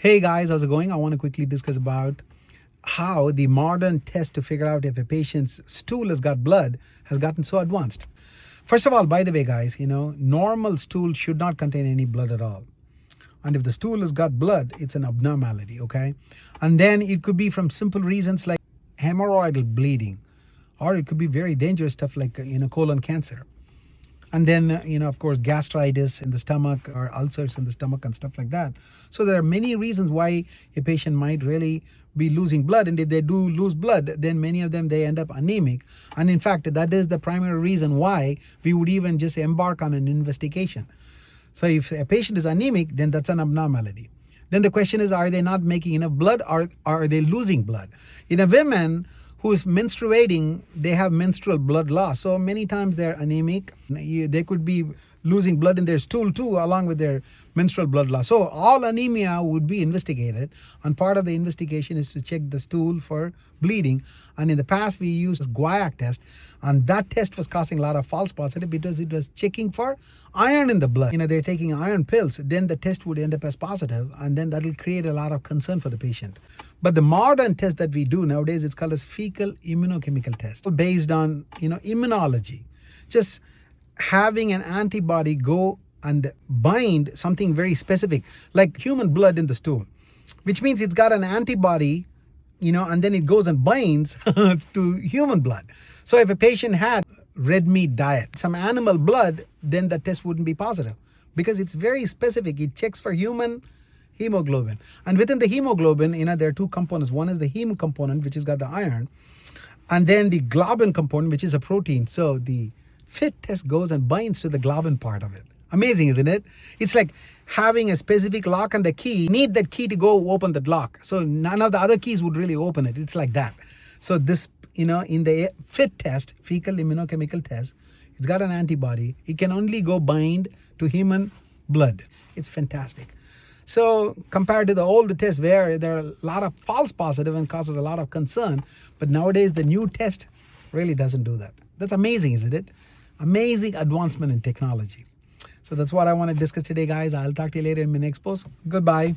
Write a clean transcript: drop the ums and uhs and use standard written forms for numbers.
Hey guys, how's it going? I want to quickly discuss about how the modern test to figure out if a patient's stool has got blood has gotten so advanced. First of all, by the way, guys, normal stool should not contain any blood at all. And if the stool has got blood, it's an abnormality, okay? And then it could be from simple reasons like hemorrhoidal bleeding, or it could be very dangerous stuff like, colon cancer. And then, of course, gastritis in the stomach or ulcers in the stomach and stuff like that. So there are many reasons why a patient might really be losing blood. And if they do lose blood, then many of them, they end up anemic. And in fact, that is the primary reason why we would even just embark on an investigation. So if a patient is anemic, then that's an abnormality. Then the question is, are they not making enough blood, or are they losing blood? In a woman who is menstruating, they have menstrual blood loss. So many times they're anemic. They could be losing blood in their stool too, along with their menstrual blood loss. So all anemia would be investigated. And part of the investigation is to check the stool for bleeding. And in the past, we used this Guiaic test. And that test was causing a lot of false positive because it was checking for iron in the blood. They're taking iron pills. Then the test would end up as positive. And then that will create a lot of concern for the patient. But the modern test that we do nowadays, it's called as fecal immunochemical test, based on, immunology. Just having an antibody go and bind something very specific, like human blood in the stool, which means it's got an antibody, and then it goes and binds to human blood. So if a patient had red meat diet, some animal blood, then the test wouldn't be positive because it's very specific. It checks for human hemoglobin. And within the hemoglobin, there are two components. One is the heme component, which has got the iron, and then the globin component, which is a protein. So the FIT test goes and binds to the globin part of it. Amazing, isn't it? It's like having a specific lock and a key. You need that key to go open that lock. So none of the other keys would really open it. It's like that. So this, in the FIT test, fecal immunochemical test, it's got an antibody. It can only go bind to human blood. It's fantastic. So compared to the old test where there are a lot of false positive and causes a lot of concern, but nowadays the new test really doesn't do that. That's amazing, isn't it? Amazing advancement in technology. So that's what I want to discuss today, guys. I'll talk to you later in my next post. Goodbye.